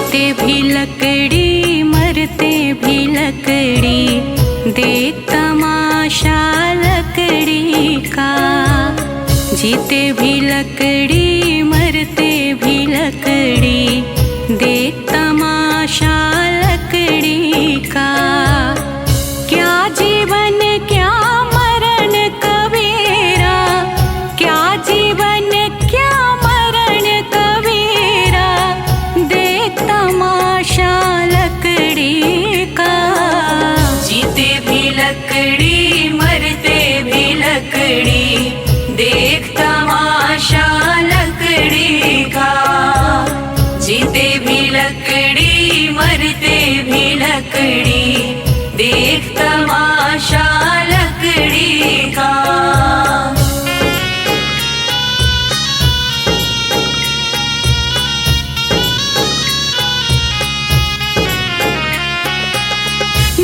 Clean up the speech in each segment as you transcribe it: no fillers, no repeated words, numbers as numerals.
जीते भी लकड़ी मरते भी लकड़ी, देख तमाशा लकड़ी का। जीते भी लकड़ी मरते भी लकड़ी, देख तमाशा लकड़ी का। क्या जीवन क्या मरण कबीरा, क्या जीवन क्या मरण कबीरा, देख तमाशा लकड़ी का। जीते भी लकड़ी मरते भी लकड़ी, देख तमाशा लकड़ी का। जीते भी लकड़ी मरते भी लकड़ी, देख तमाशा लकड़ी का।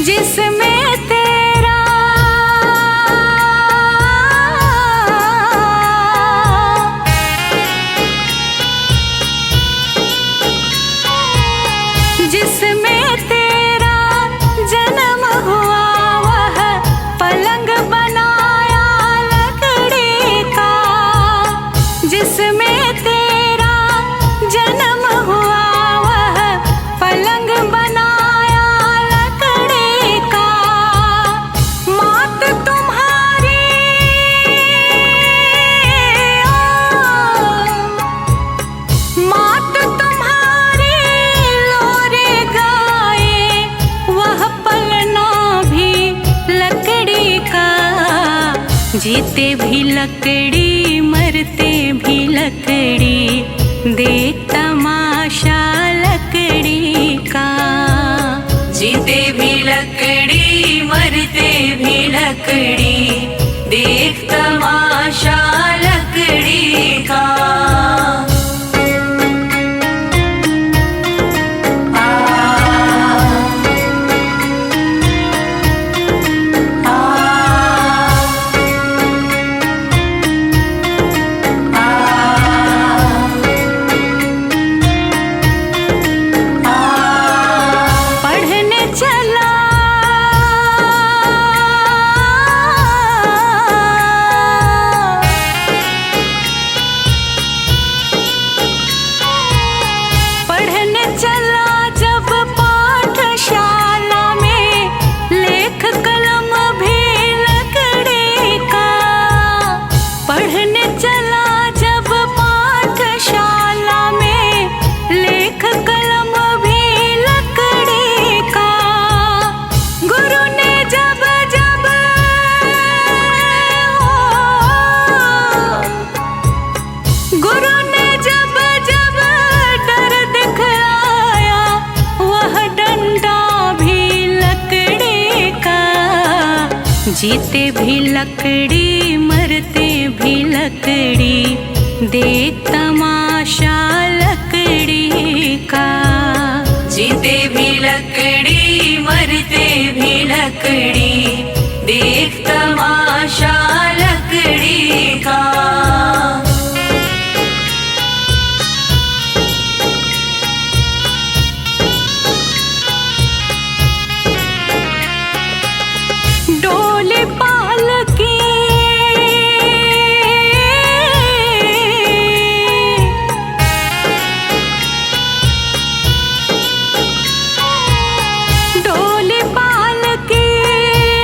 जिसमें तेरा जिसमें तेरा जन्म हुआ, वह पलंग बनाया लकड़ी का। जिसमें तेरा जन्म हुआ, वह पलंग बनाया लकड़ी का। मात तुम्हारी मात तुम्हारी लोरे गाए, वह पलना भी लकड़ी का। जीते भी लकड़ी मरते भी लकड़ी, देख तमाशा लकड़ी का। जीते भी लकड़ी मरते भी लकड़ी, देख तमाशा लकड़ी का। पढ़ने चला पढ़ने चला जब पाठशाला में, लेख कलम भी लकड़ी का। पढ़ने चला जब पाठशाला में, लेख कलम भी लकड़ी का। गुरु ने जब जब गुरु ने जब जब डर दिखलाया, वह डंडा भी लकड़ी का। जीते भी लकड़ी मरते भी लकड़ी, देख तमाशा लकड़ी का। जीते भी लकड़ी मरते भी लकड़ी, देख तमाशा लकड़ी का। डोली पालकी डोली पालकी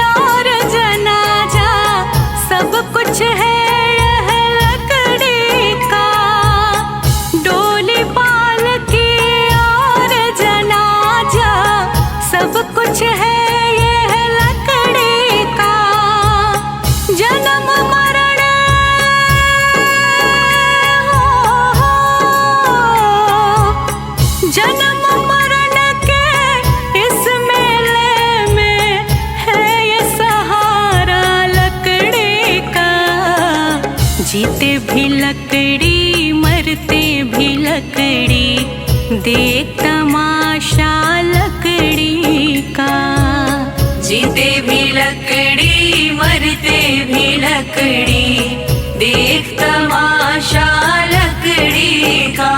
और जनाजा, सब कुछ है यह लकड़ी का। डोली पालकी और जनाजा, सब कुछ है यह लकड़ी का। जन्म मरण जन्म मरण के इस मेले में है ये सहारा लकड़ी का। जीते भी लकड़ी मरते भी लकड़ी, देख तमाशा लकड़ी का। जीते भी लकड़ी मरते भी लकड़ी, देख तमाशा लकड़ी का।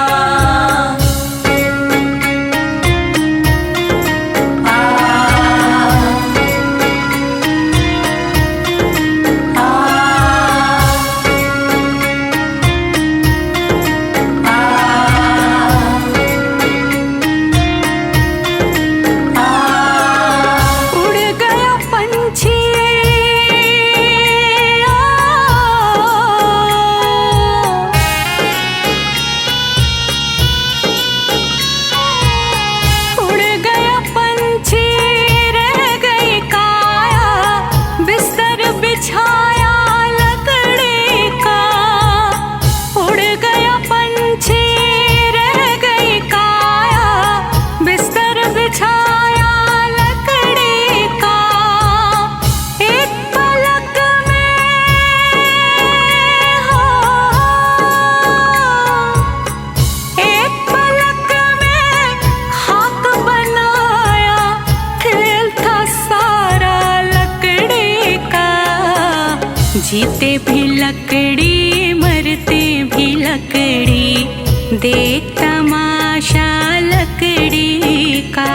देख तमाशा लकड़ी का।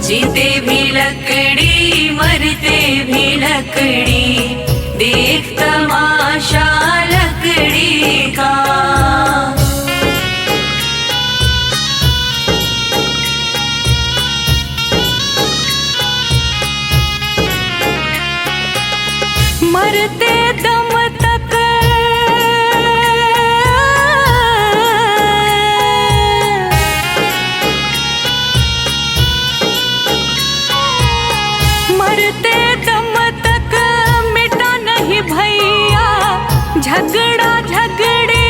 जीते भी लकड़ी मरते भी लकड़ी, देख तमाशा लकड़ी का। मरते दम तक मरते दम तक मिटा नहीं भैया झगड़ा झगड़े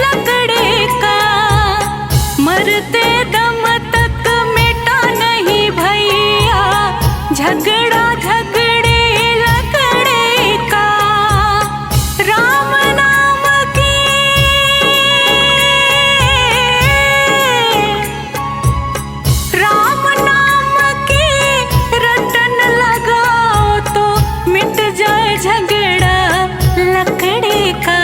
लकड़े का। मरते दम तक मिटा नहीं भैया झगड़ा झगड़े लकड़े का। राम नाम की राम नाम की रटन लगाओ तो मिट जाए झगड़ा लकड़ी का।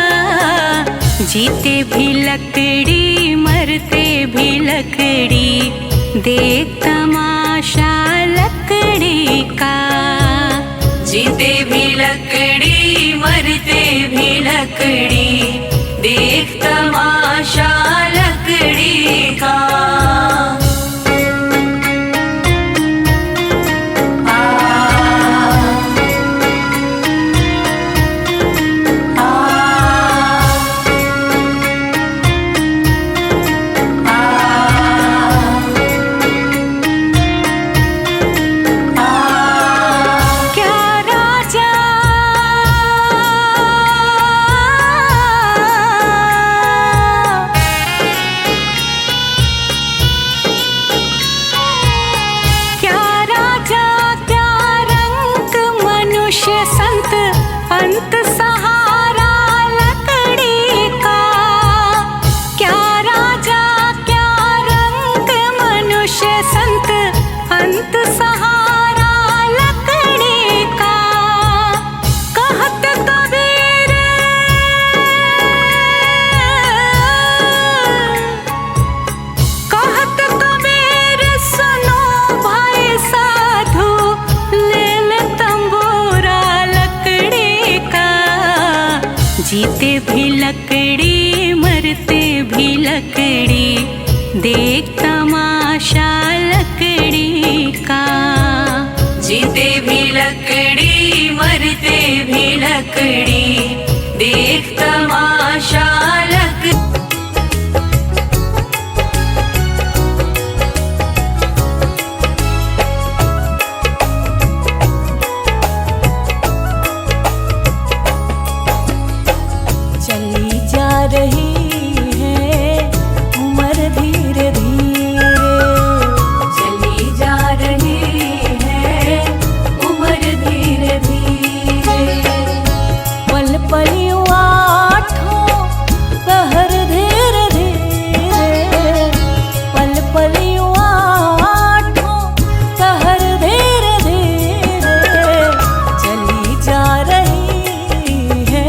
जीते भी लकड़ी मरते भी लकड़ी, देख तमाशा लकड़ी का। जीते भी लकड़ी मरते भी लकड़ी, देख तमाशा लकड़ी का। संत अंत सहारा लकड़ी का। क्या राजा क्या रंग मनुष्य संत अंत सहारा लकड़ी का। कहत कबीर कहत कबीर सुनो भाई साधु, ले ले तंबूरा लकड़ी का। जीते भी लकड़ी मरते भी लकड़ी, देख तमाशा लकड़ी का। जीते भी लकड़ी मरते भी लकड़ी, देख तमाशा लकड़ी। चली जा रही है उम्र धीरे धीरे, चली जा रही है उम्र धीरे धीरे। पल पल यूं आठों पहर धीरे धीरे, पल पल यूं आठों पहर धीरे धीरे। चली जा रही है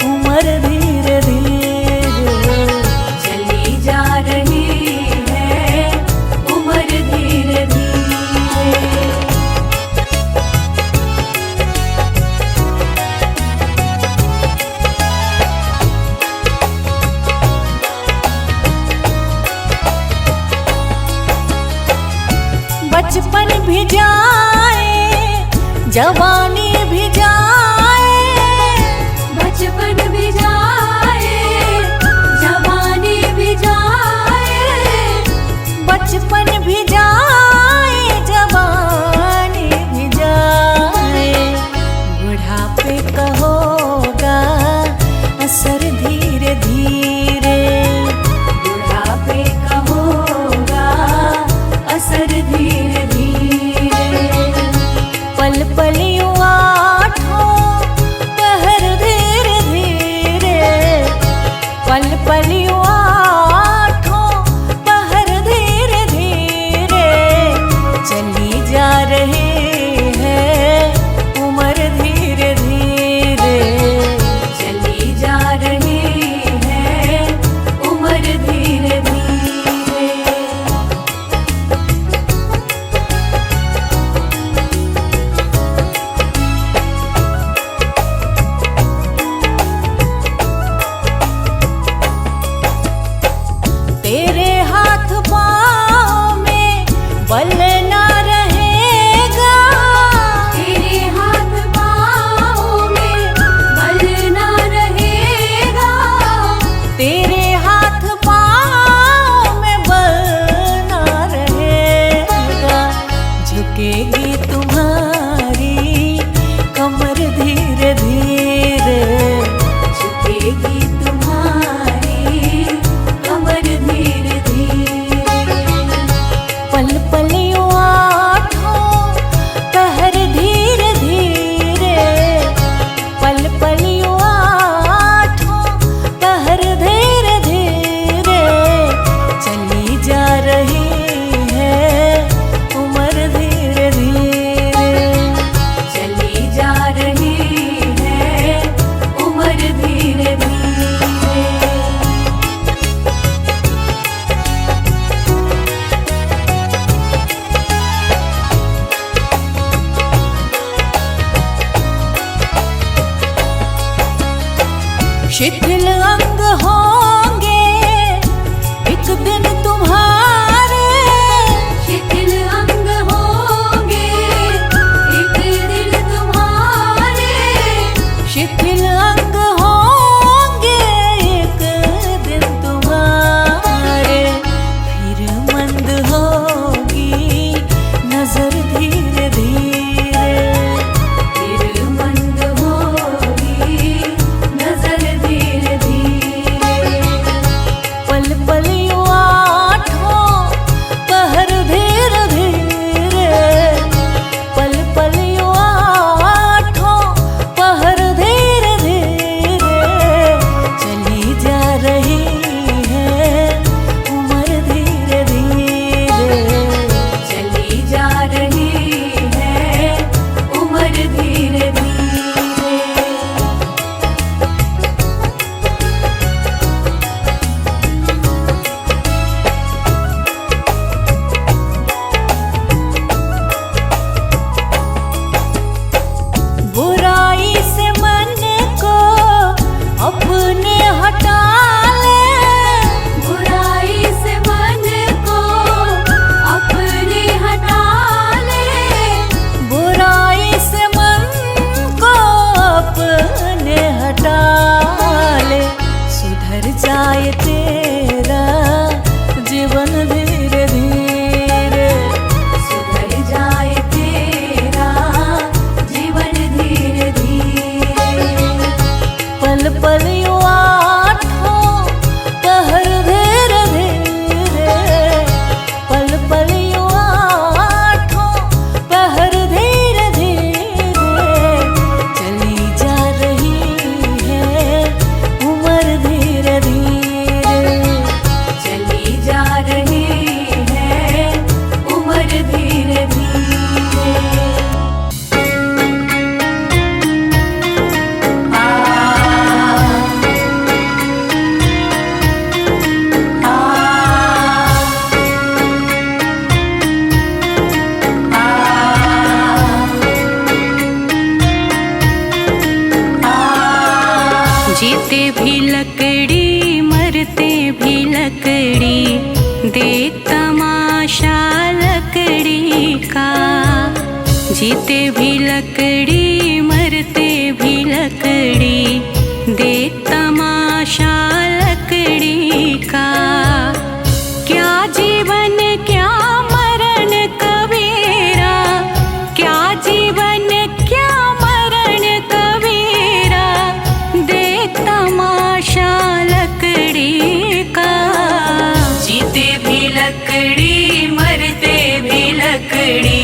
उम्र धीरे धीरे, चली जा रही है उम्र धीरे धीरे। बचपन भी जाए जवानी भी जाए, बचपन भी जाए जवानी भी जाए। बचपन भी जाए जवानी भी जाए। बुढ़ापे का होगा असर धीरे धीरे, बुढ़ापे का होगा असर धीरे धीरे। पल पल यूं अपने हटा ले, बुराई से मन को अपने हटा ले, बुराई से मन को अपने हटा ले। सुधर जाए तेरा जीवन धीरे धीरे, सुधर जाए तेरा जीवन धीरे धीरे। पल पल यूं आठों पहर धीरे धीरे, पल पल यूं आठों पहर धीरे धीरे। चली जा रही है उम्र धीरे धीरे, चली जा रही है उम्र धीरे धीरे। जीते भी लकड़ी मरते भी लकड़ी, देख तमाशा लकड़ी का। जीते भी लकड़ी मरते भी लकड़ी, देख तमाशा लकड़ी का। क्या जीवन क्या मरण कबीरा, क्या जीवन क्या मरण कबीरा, देख तमाशा लकड़ी का। जीते भी लकड़ी मरते भी लकड़ी,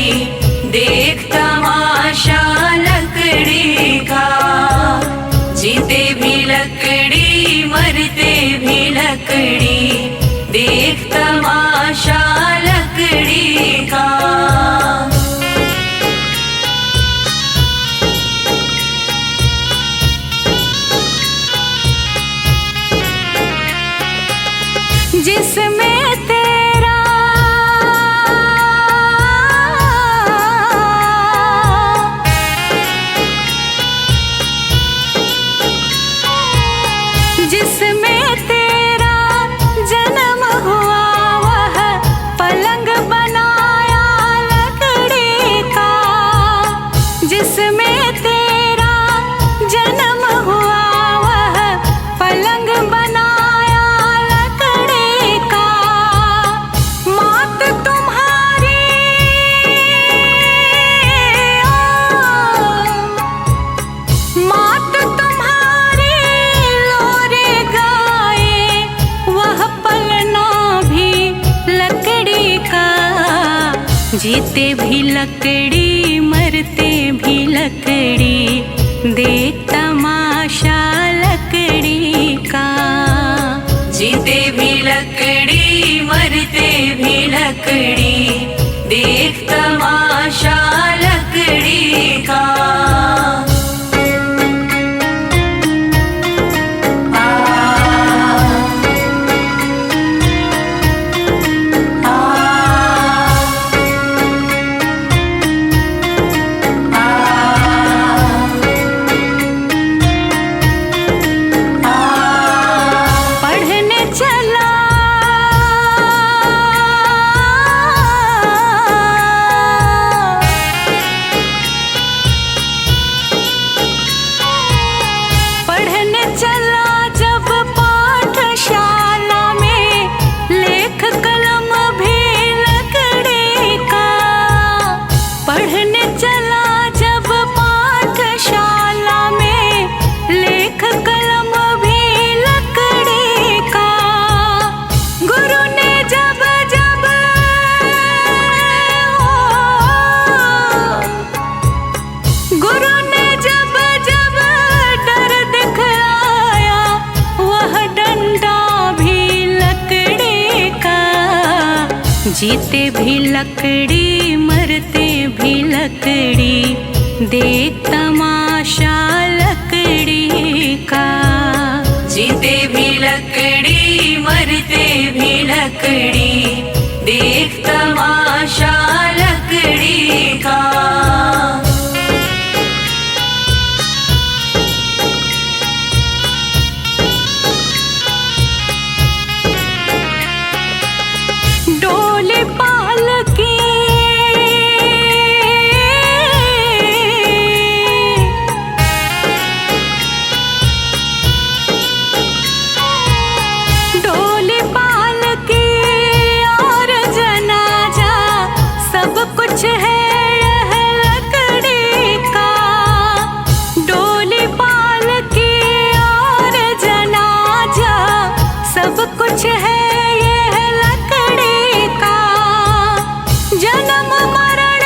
देख तमाशा लकड़ी का। जीते भी लकड़ी मरते भी लकड़ी, देख तमाशा लकड़ी का। जिसमें तेरा जिसमें तेरा जन्म हुआ, वह पलंग बनाया लकड़ी का। जिसमें तेरा जन्म हुआ, वह पलंग बनाया लकड़ी का। मात तुम्हारी मात तुम्हारी लोरे गाए, वह पलना भी लकड़ी का। जीते भी लकड़ी मरते भी लकड़ी, देख तमाशा लकड़ी का। जीते भी लकड़ी मरते भी लकड़ी, देख तमाशा लकड़ी का। पढ़ने चला पढ़ने चला जब पाठशाला में, लेख कलम भी लकड़ी का। पढ़ने चला जब पाठशाला में, लेख कलम भी लकड़ी का। गुरु ने जब जब गुरु ने जब जब डर दिखलाया, वह डंडा भी लकड़ी का। जीते भी लकड़ी मरते भी लकड़ी, देख तमाशा लकड़ी का। जीते भी लकड़ी मरते भी लकड़ी, देख तमाशा लकड़ी का। सब कुछ है ये लकड़ी का। जन्म मरण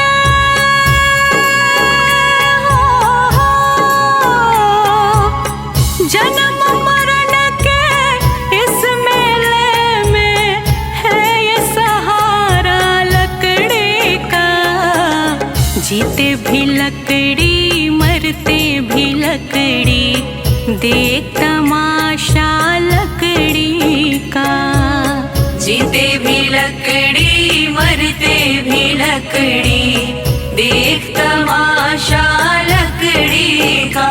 जन्म मरण के इस मेले में है ये सहारा लकड़ी का। जीते भी लकड़ी मरते भी लकड़ी, देख तमाशा लकड़ी का। जीते भी लकड़ी मरते भी लकड़ी, देख तमाशा लकड़ी का।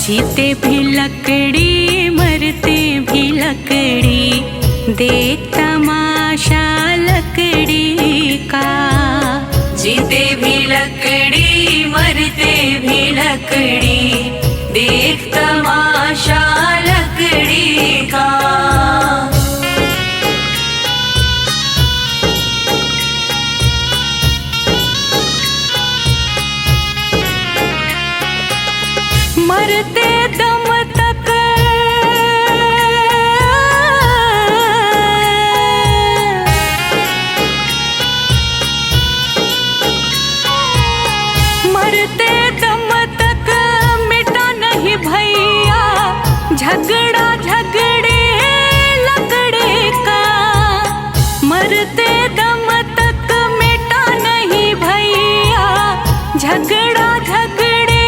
जीते भी लकड़ी मरते भी लकड़ी, देख तमाशा लकड़ी का। जीते भी लकड़ी मरते भी लकड़ी, देख तमाशा लकड़ी का। मरते दम तक मरते दम तक मिटा नहीं भैया झगड़ा झगड़े लकड़ी का। मरते दम तक मिटा नहीं भैया झगड़ा झगड़े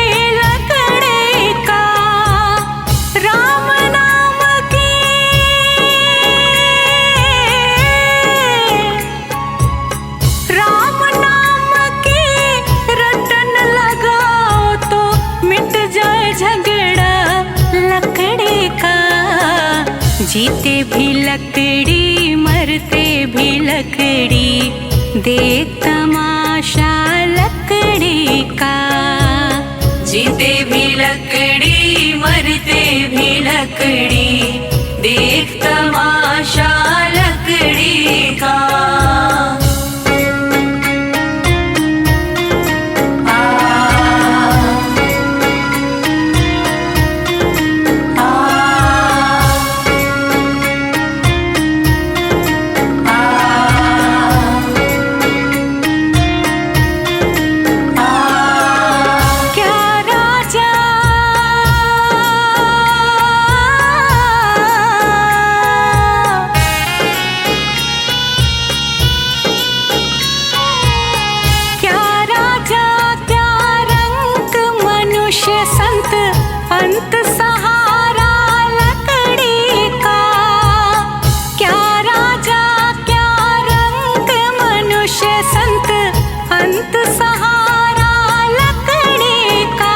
जीते भी लकड़ी मरते भी लकड़ी, देख तमाशा लकड़ी का। जीते भी लकड़ी मरते भी लकड़ी, देख तमाशा लकड़ी का। अंत सहारा लकड़ी का। क्या राजा क्या रंग मनुष्य संत, अंत सहारा लकड़ी का।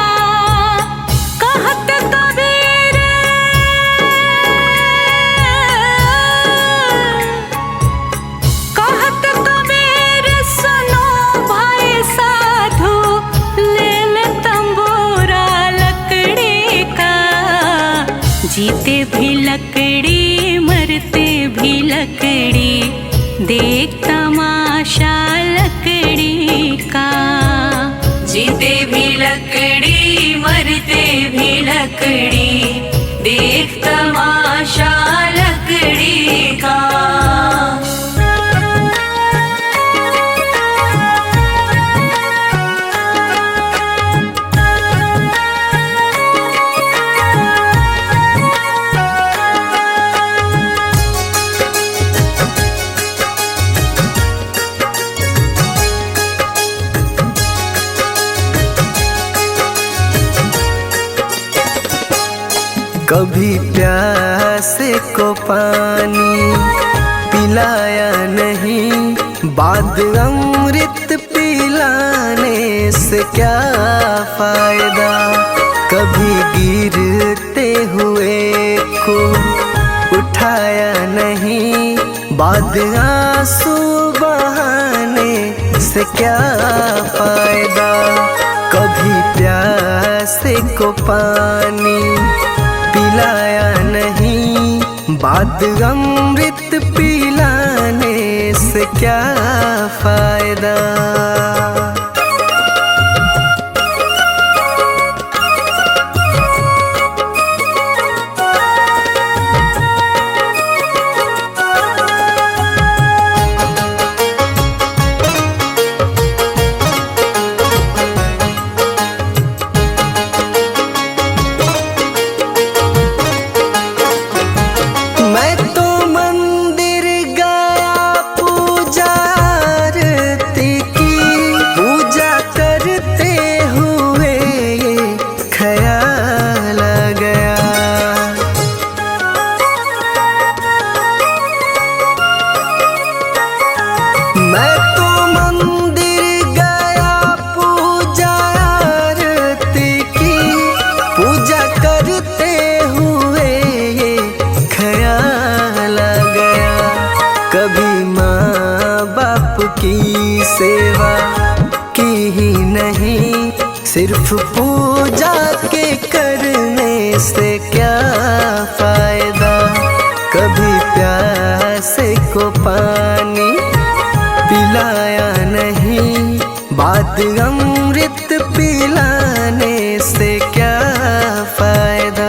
कहत कबीर कहत कबीर सुनो भाई साधु, ले ले तंबूरा लकड़ी का। जीते भी लकड़ी मरते भी लकड़ी, देख तमाशा लकड़ी का। जीते भी लकड़ी मरते भी लकड़ी, देख तमाशा लकड़ी का। कभी प्यासे को पानी पिलाया नहीं, बाद अमृत पिलाने से क्या फायदा। कभी गिरते हुए को उठाया नहीं, बाद आंसू बहाने से क्या फायदा। कभी प्यासे को पानी पिलाया नहीं, बाद अमृत पिलाने से क्या फायदा। मैं तो मंदिर गया पूजा आरती की, पूजा करते हुए ये ख्याल आ गया। मैं तो मंदिर गया पूजा आरती की, पूजा करते हुए ये ख्याल आ गया। कभी माँ बाप की सेवा की ही नहीं, सिर्फ पूजा के करने से क्या फायदा। कभी प्यासे को पानी पिलाया नहीं, बाद अमृत पिलाने से क्या फायदा।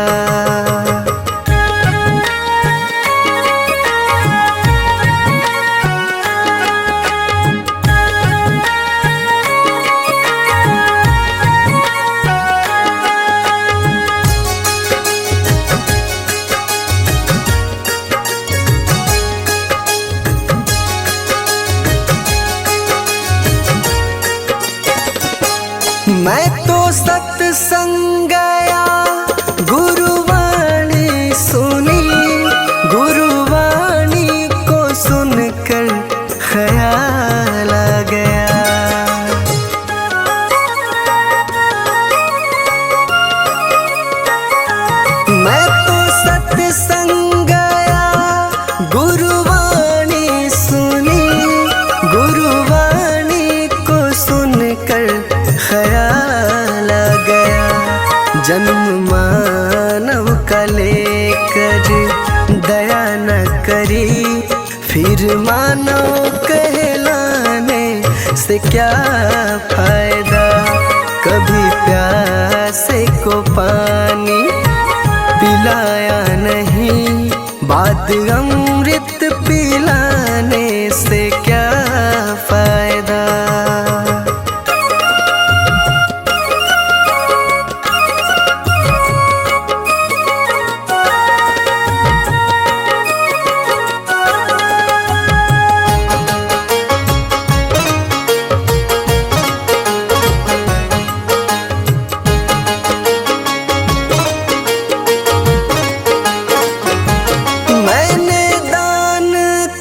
मैं तो सत्संग गया, गुरुवाणी सुनी, गुरुवाणी को सुनकर ख्याल आ गया। मैं तो सत्संग गया, गुरुवाणी सुनी, गुरुवाणी को सुनकर ख्याल आ गया। जन्म मानव का लेकर दया न करी, फिर मानव कहलाने से क्या फायदा। कभी प्यासे को पानी पिलाया नहीं, बाद अमृत पिलाने से क्या फायदा। मैंने दान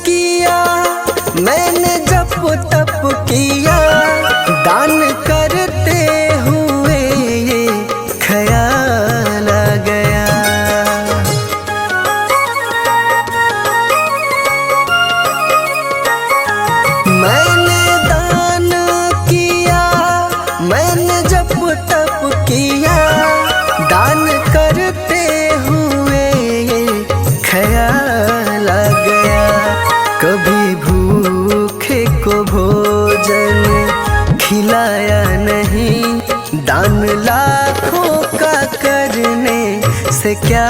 किया, मैंने जप तप किया, दान करते हुए ये ख्याल आ गया। मैंने दान किया, मैंने जप तप किया, दान करते हुए ये ख्याल आ गया। कभी भूखे को भोजन खिलाया नहीं, दान लाखों का करने से क्या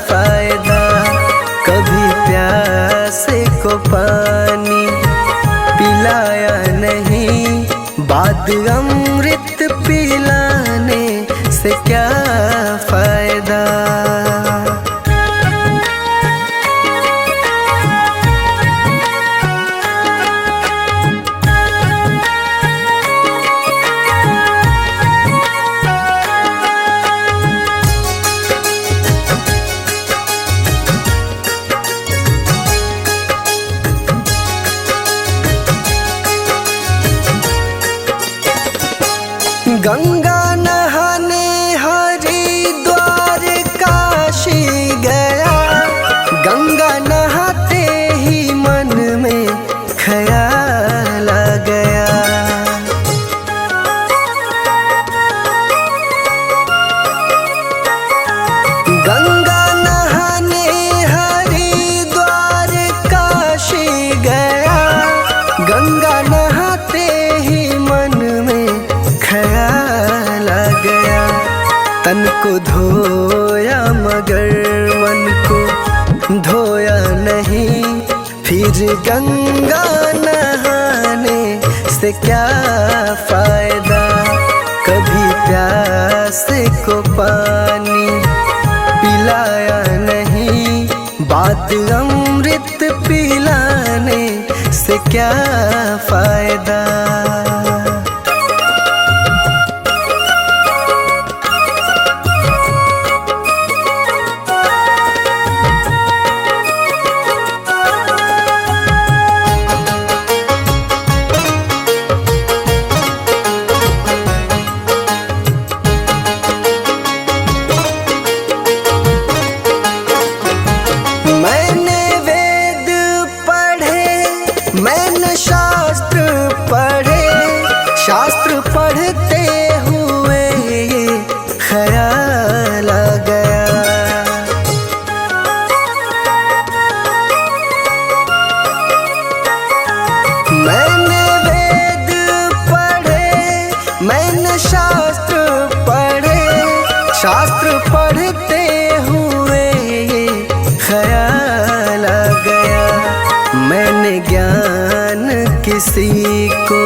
फायदा। कभी प्यासे को पानी पिलाया नहीं, बाद अमृत पिलाने से क्या फायदा। गंगा नहाने हरिद्वार काशी गया, गंगा नहाते ही मन में ख्याल आ गया। गंगा नहाने हरिद्वार काशी गया, गंगा नहाते ही मन में ख्याल आ गया। तन को धोया मगर मन को धोया नहीं, फिर गंगा नहाने से क्या फायदा। कभी प्यास को पानी पिलाया नहीं, बात अमृत पिलाने से क्या फायदा। मैंने वेद पढ़े, मैंने शास्त्र पढ़े, शास्त्र पढ़ते हुए ये ख्याल आ गया। मैंने वेद पढ़े, मैंने शास्त्र पढ़े, शास्त्र पढ़ते हुए ये ख्याल आ गया। मैंने ज्ञान किसी को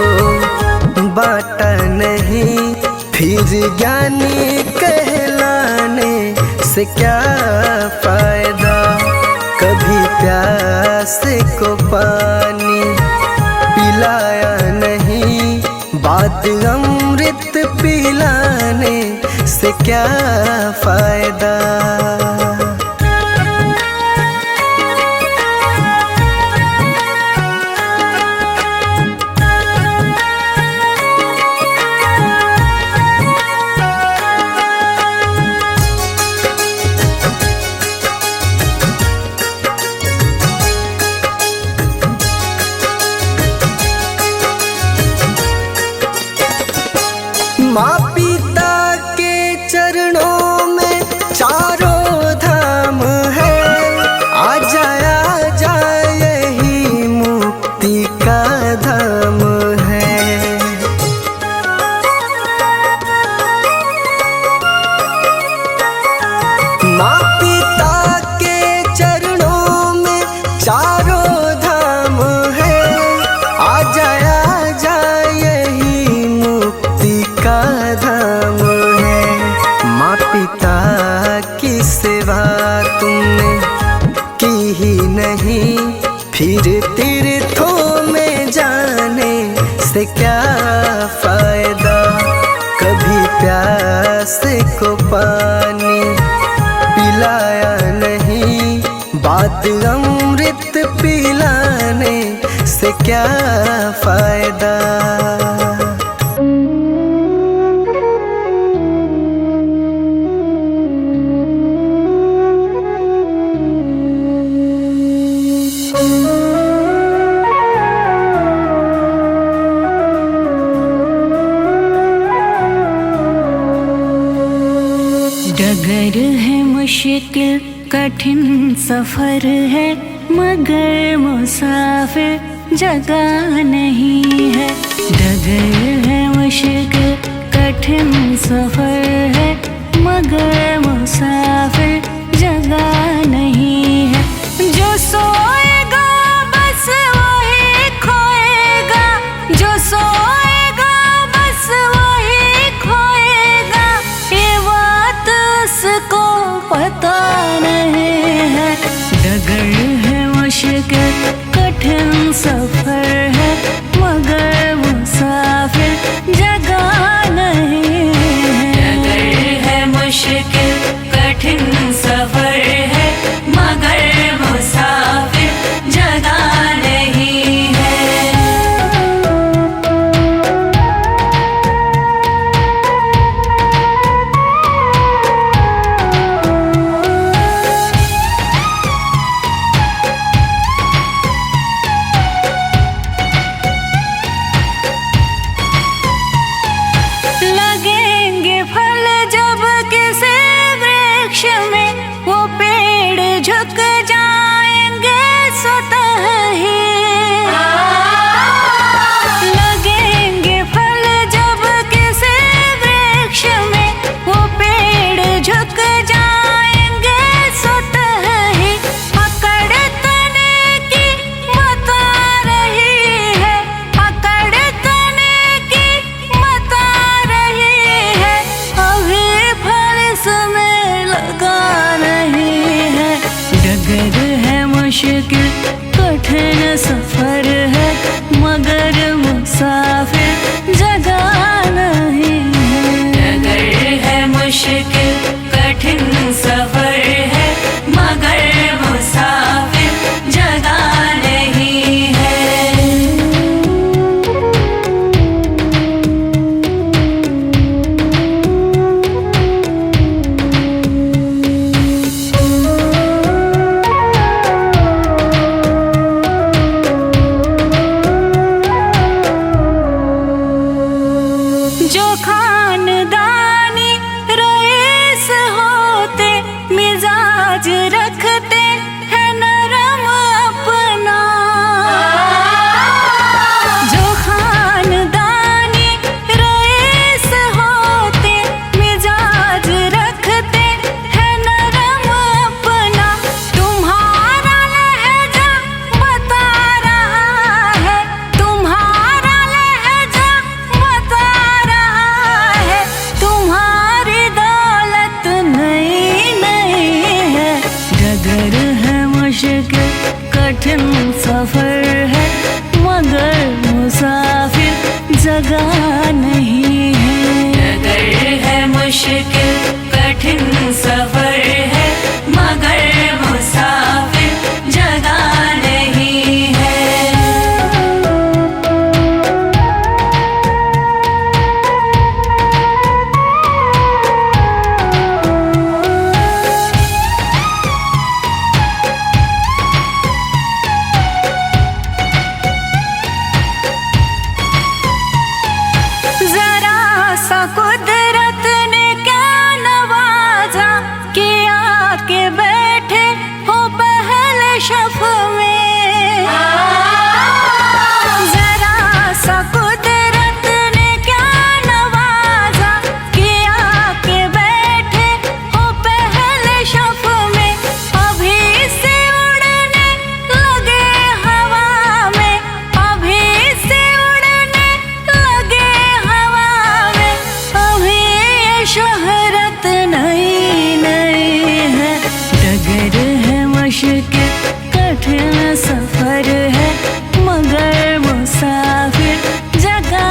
बांटा नहीं, फिर ज्ञानी कहलाने से क्या फायदा। कभी प्यास को पानी पिलाया नहीं, बात अमृत पिलाने से क्या फायदा। माँ पिता के चरणों में चारों धाम है, आ जा यही मुक्ति का धाम है। माँ पिता के चरणों में चारों धाम है, आ जा यही मुक्ति का धाम है। माँ पिता की सेवा तुमने की ही नहीं, फिर तीर्थों में जाने से क्या फायदा। कभी प्यास को पानी पिलाया नहीं, बात अमृत पिलाने से क्या फायदा। डगर है मुश्किल कठिन सफर है, मगर मुसाफिर जगह नहीं है। डगर है मुश्किल कठिन सफर है, मगर मुसाफिर जगह नहीं है। जो सोएगा बस वही खोएगा, जो सोएगा बस वही खोएगा, ये बात उसको पता नहीं है। डगर है मुश्किल कठिन सफर है, मगर मुसाफिर जगह नहीं है। डगर है मुश्किल कठिन सफर है, मगर मुसाफिर जगह नहीं है। में वो पेड़ झुक जाएंगे स्वतः ही। लगेंगे फल जब किसी वृक्ष में वो पेड़ झुक जाएंगे स्वतः ही। अकड़ तने की बता रही है, अकड़ तने की बता रही है, अभी फल इसमें लगा नहीं है। डगर है मुश्किल कठिन सफर है, मगर मुसाफिर जगह नहीं है। डगर है मुश्किल कठिन सफर है, मगर मुसाफिर जगह नहीं है। जो खानदानी रईस होते मिजाज रखते हैं नरम अपना। जो खानदानी रईस होते मिजाज रखते हैं नरम अपना। तुम्हारा लहजा बता रहा है, तुम्हारा लहजा बता रहा है, तुम्हारी दौलत नई नहीं है। डगर है मुश्किल कठिन सफर है, मगर मुसाफिर जगह नहीं है। डगर है मुश्किल कठिन सफर है, मगर मुसाफिर जगह नहीं है। जरा सा कुदरत ने क्या नवाजा कि आके बैठे हो पहले शफ में। जरा सा कुदरत ने क्या नवाजा कि आके बैठे हो पहले शफ में। अभी से उड़ने लगे हवा में, अभी से उड़ने लगे हवा में, अभी ये शोहरत नई नई है। डगर है मुश्किल कठिन सफर है, मगर मुसाफिर जगह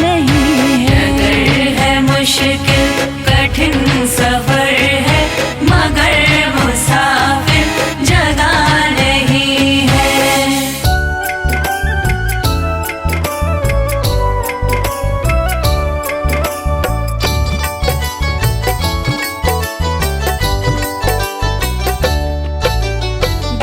नहीं है। डगर है मुश्किल कठिन सफर है, मगर मुसाफिर जगह नहीं है।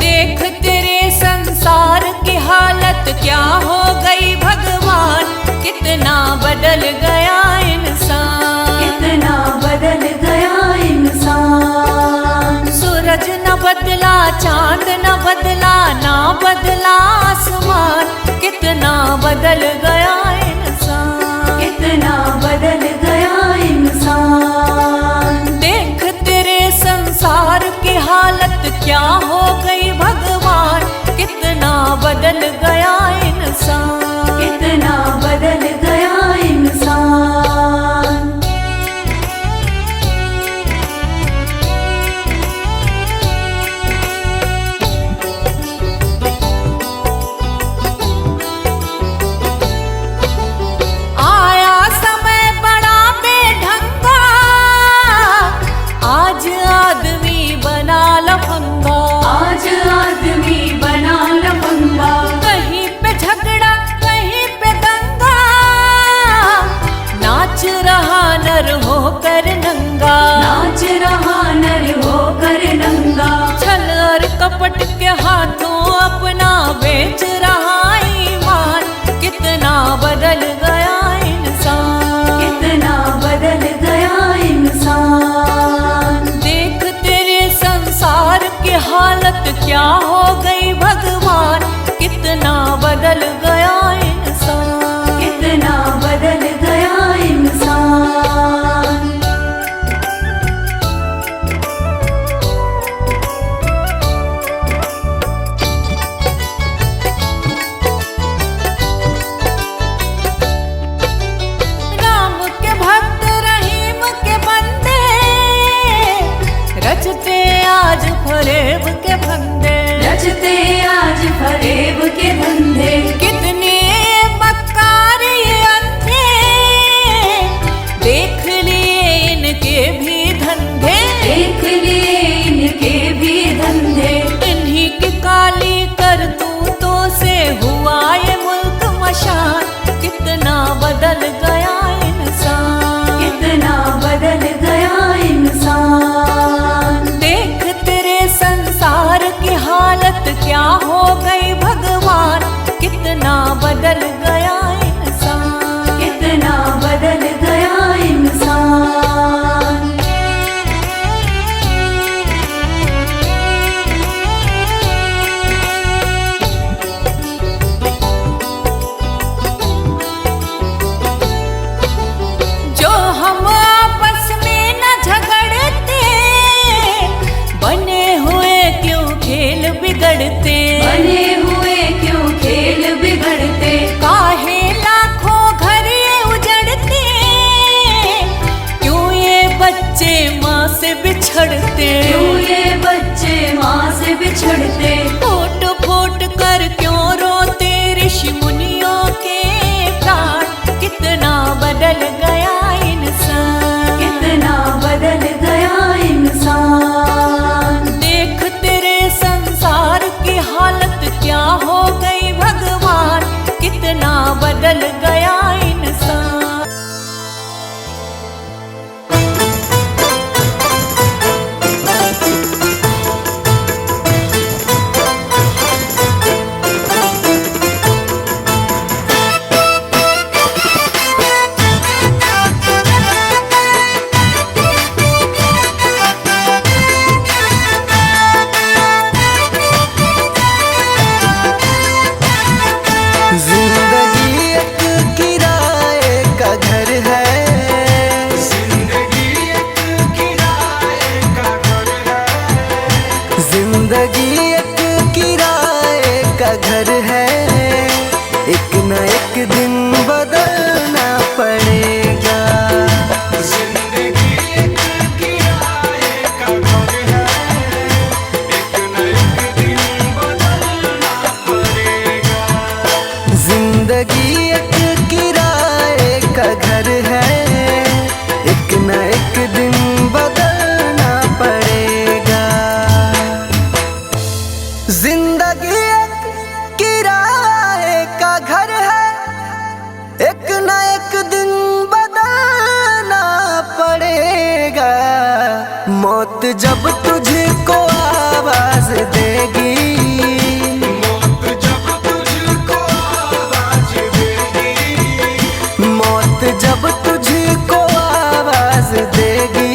देख तेरे संसार की हालत क्या हो गई भगवान, कितना बदल गया इंसान, कितना बदल गया इंसान। सूरज न बदला, चांद न बदला, ना बदला आसमान, कितना बदल गया इंसान, कितना बदल गया इंसान। देख तेरे संसार की हालत क्या हो गई भगवान, कितना बदल गया इंसान, कितना बदल गया इंसान। आया समय बड़ा बेढंगा, आज आदमी बना लफंगा, आज आदमी बना लफंगा। कहीं पे झगड़ा कहीं पे दंगा, नाच रहा नर होकर नंगा, नाच रहा नर होकर नंगा। छल और कपट के हाथों अपना बेच रहा ईमान, कितना बदल गया इंसान, कितना बदल गया इंसान। देख फरेब के फंदे, रचते आज फरेब के धंधे। कितने मक्कार ये अंधे, देख लिए इनके भी धंधे, देख लिए इनके भी धंधे। इन्हीं की काली करतूतों से हुआ ये मुल्क मशान। कितना बदल गया इंसान, कितना बदल गया इंसान। देख तेरे संसार की हालत क्या हो गई भगवान। कितना बदल गया इंसान, कितना बदल गया इंसान। जो हम आपस में न झगड़ते, बने हुए क्यों खेल बिगड़ते, बने हुए क्यों खेल बिगड़ते। काहे लाखों घर ये उजड़ते, क्यों ये बच्चे माँ से बिछड़ते, क्यों ये बच्चे माँ से बिछड़ते। फूट फूट कर क्यों रोते ऋषि मुनियों के प्राण। कितना बदल गया इंसान, कितना बदल गया इंसान। देख तेरे संसार की हालत क्या हो गई भगवान। कितना बदल गया इंसान। जिंदगी एक किराए का घर है, जिंदगी एक किराए का घर है, जिंदगी एक किराए का घर है। एक न एक दिन बदलना पड़ेगा। जिंदगी एक किराए का घर है, एक न एक दिन बदलना पड़ेगा। जिंदगी एक किराए का घर है, एक न एक दिन बदलना पड़ेगा। जिंदगी एक किराए का घर है, एक न एक दिन बदलना पड़ेगा। मौत जब तुझको आवाज देगी, मौत जब तुझको आवाज देगी,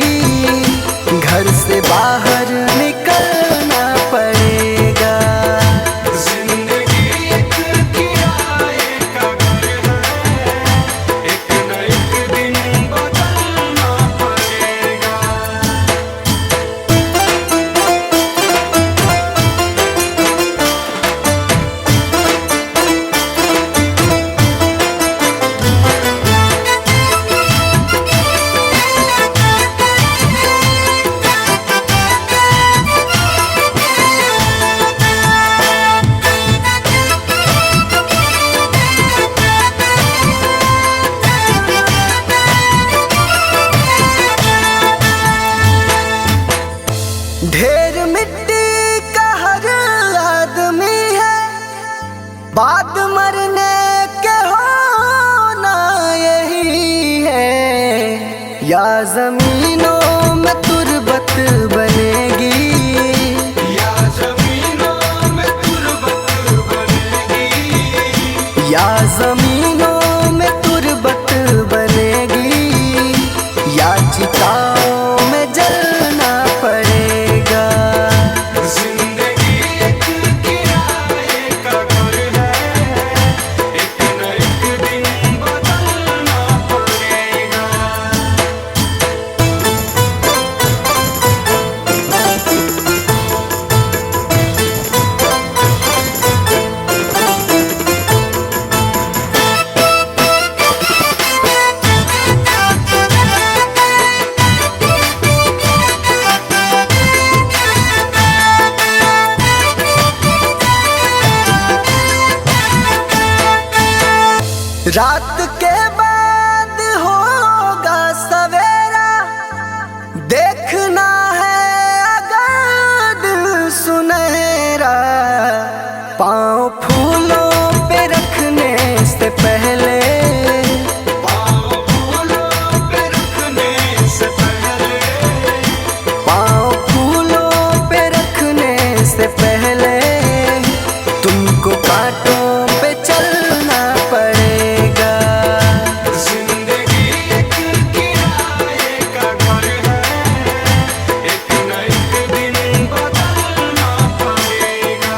घर से बाहर निकलना पड़ेगा। जिंदगी एक किराए का घर है, एक न एक दिन बदलना पड़ेगा। ढेर मिट्टी का हर आदमी है, बाद मरने के होना यही है। या जमीनों में तुरबत बनेगी, या जमीनों में तुरबत बनेगी, या जमीनों में तुरबत बनेगी, या चिताओं में जलना पड़ेगा। जिंदगी एक किराए का घर है, एक न एक दिन बदलना पड़ेगा। रात के बाद होगा सवेरा, देखना है अगर दिल सुनहरा। पाँव फूलों पे रखने से पहले, पाँव फूलों पे रखने से पहले, पाँव फूलों पे रखने से पहले तुमको कांटों पे चलना पड़ेगा। जिंदगी एक किराए का घर है, एक न एक दिन बदलना पड़ेगा।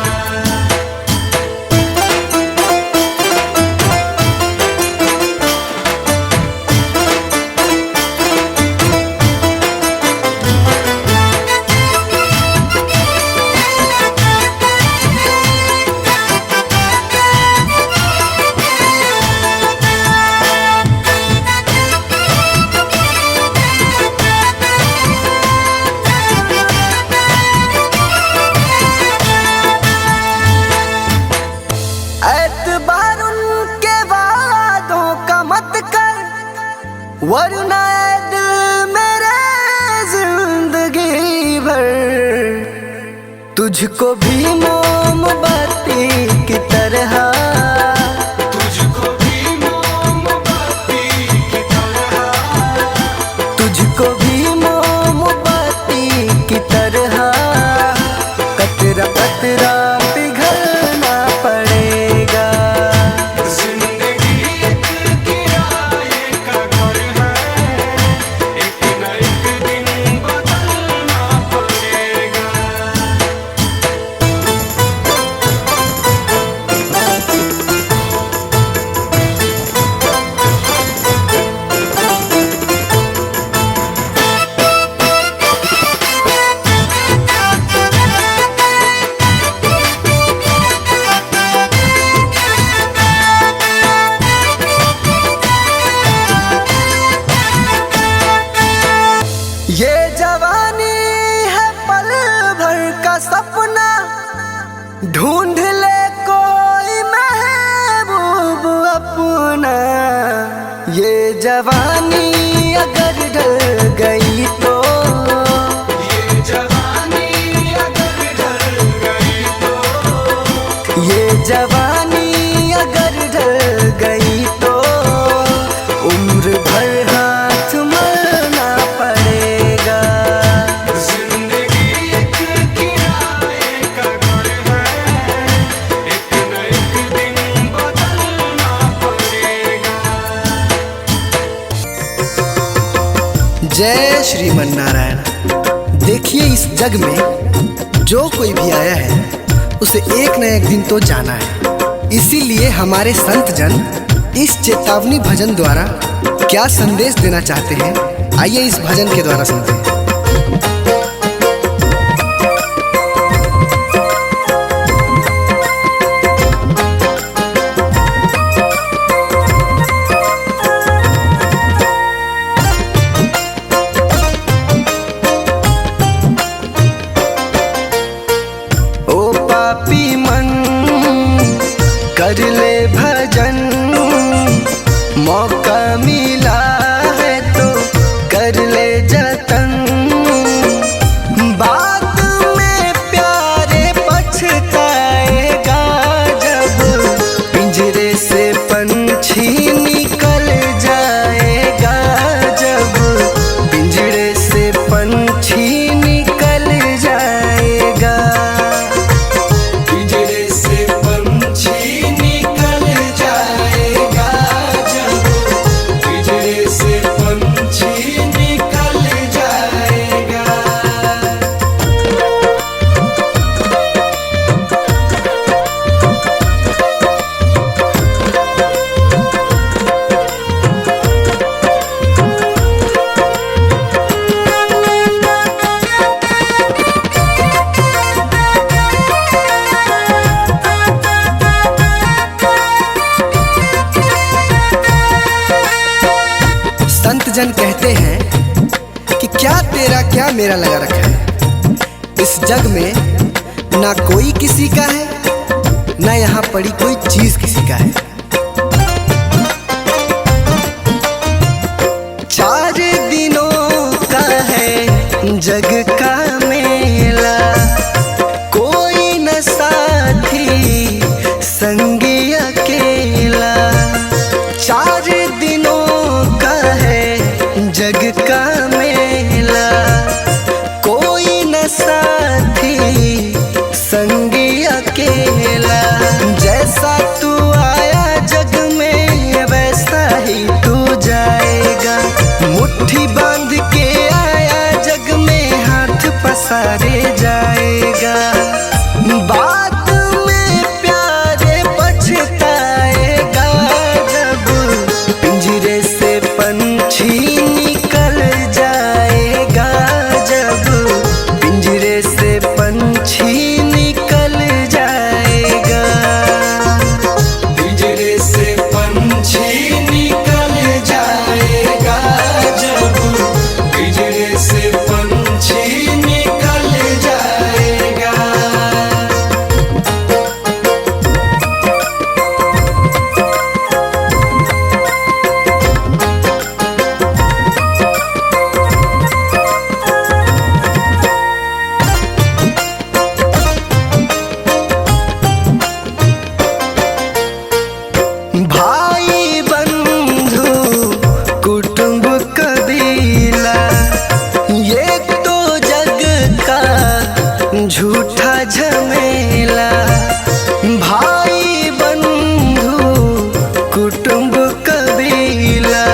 एतबार उनके वादों का मत कर, वरना ऐ दिल मेरे जिंदगी भर तुझको भी मोमबत्ती की तरह, तुझको भी मोमबत्ती की तरह, तुझको भी मोमबत्ती की तरह कतरा कतरा पिघलना पड़ेगा। जिंदगी एक किराए का घर है, एक न एक दिन बदलना पड़ेगा। ये जवानी है पल भर का सपना, ढूंढ ले कोई महबूब अपना। ये जवानी अगर ढल गई तो, ये जवानी अगर ढल गई तो, ये जवानी अगर ढल गई तो उम्र भर हाथ मलना पड़ेगा। जिंदगी एक किराए का घर है, एक न एक दिन बदलना पड़ेगा। जय श्रीमन नारायण। देखिए इस जग में जो कोई भी आया है उसे एक न एक दिन तो जाना है। इसीलिए हमारे संत जन इस चेतावनी भजन द्वारा क्या संदेश देना चाहते हैं, आइए इस भजन के द्वारा सुनते हैं। ओ पापी मन कर ले भजन, मौका मिला है तो कर ले जतन। बाद में प्यारे पछताएगा जब पिंजरे से पंछी निकल जाएगा, जब पिंजरे से पंछी निकल जाएगा। पिंजरे से पंछी निकल जाएगा, जब पिंजरे से पंछी निकल जाएगा। संत जन कहते हैं कि क्या तेरा क्या मेरा लगा रखा है। इस जग में ना कोई किसी का है, ना यहाँ पड़ी कोई चीज किसी का है। जग का मेला, कोई न साथी संगी अकेला। 4 दिनों का है जग का मेला, कोई न साथी संगी अकेला। जैसा तू आया जग में वैसा ही तू जाएगा, मुट्ठी बांध के आया जग में हाथ पसारे जाएगा। बाद में प्यारे पछताएगा जब पिंजरे से पंछी निकल जाएगा, जब पिंजरे से पंछी निकल जाएगा। पिंजरे से पंछी निकल जाएगा, जब पिंजरे से पंछी निकल जाएगा। भाई बंधु कुटुंब कबीला, ये तो जग का झूठा झमेला। भाई बंधु कुटुंब कबीला,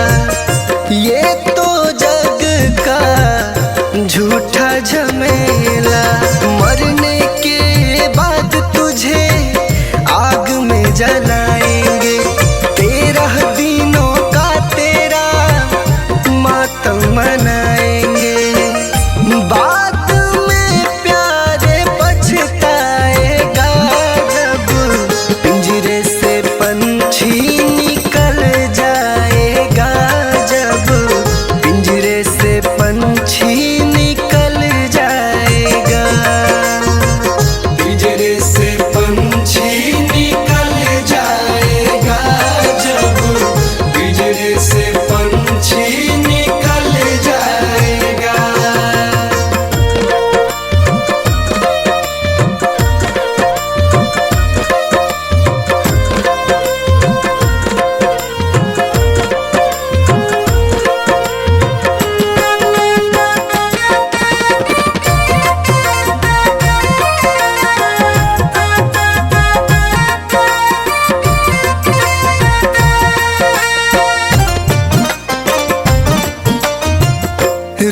ये तो जग का झूठा झमेला। मरने के बाद तुझे आग में जलाएंगे, 13 दिनों का तेरा मातम मनाएंगे। बाद में प्यारे पछताएगा जब पिंजरे से पंछी निकल जाएगा, जब पिंजरे से पंछी निकल जाएगा। पिंजरे से पंछी निकल जाएगा, जब पिंजरे से पंछी निकल जाएगा।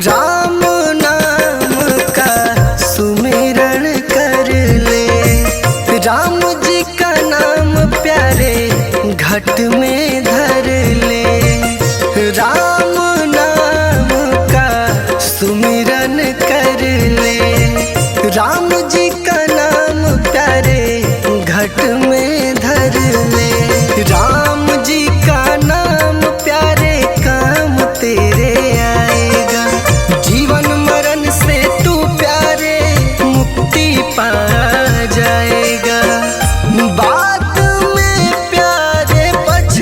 राम नाम का सुमिरन कर ले, राम जी का नाम प्यारे घट में धर ले। राम नाम का सुमिरन कर ले, राम जी का नाम प्यारे घट में धर ले। राम जी का नाम प्यारे काम तेरे आएगा, जीवन मरण से तू प्यारे मुक्ति पा जाएगा। बाद में प्यारे पछ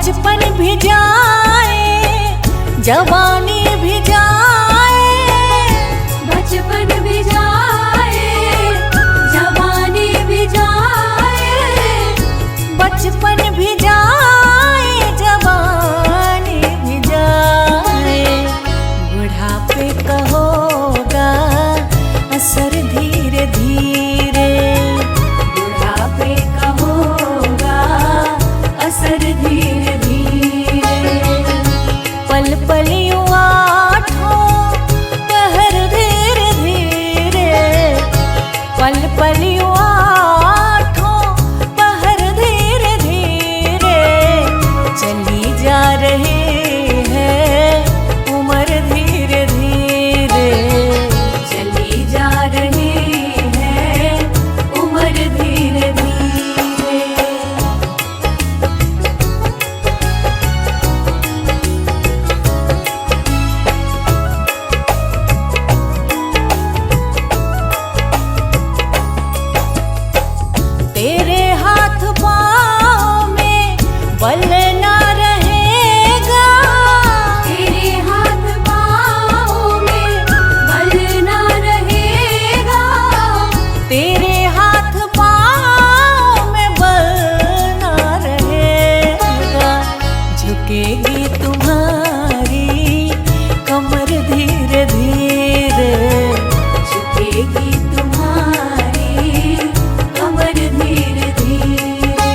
बचपन भी जाए जवानी भी जाए, बचपन भी जाए जवानी भी जाए, बचपन भी जाए जवानी भी जाए, बुढ़ापे का होगा असर धीरे धीरे, बुढ़ापे का होगा असर धीरे धीरे, पल पल यूं आठों पहर धीरे धीरे, पल पल यूं आठों पहर धीरे धीरे, चली जा रही है उम्र धीरे धीरे, चली जा रही है उम्र धीरे धीरे। तेरे हाथ पाँव में बल ना रहेगा, तेरे हाथ पाँव में बल ना रहेगा, तेरे हाथ पाँव में बल ना रहेगा, झुकेगी तुम्हारी कमर धीरे धीरे, झुकेगी तुम्हारी कमर धीरे धीरे,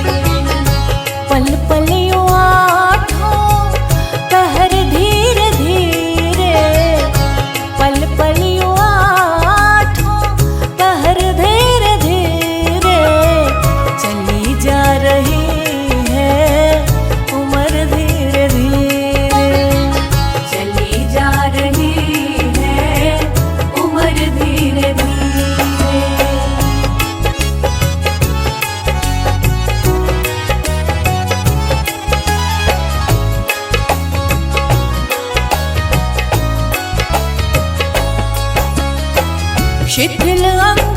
पल पल यूं आठों पहर धीरे धीरे, पल पल यूं आठों पहर धीरे धीरे, चली जा रही है उम्र धीरे धीरे, चली जा रही है उम्र धीरे धीरे। शिथिल अंग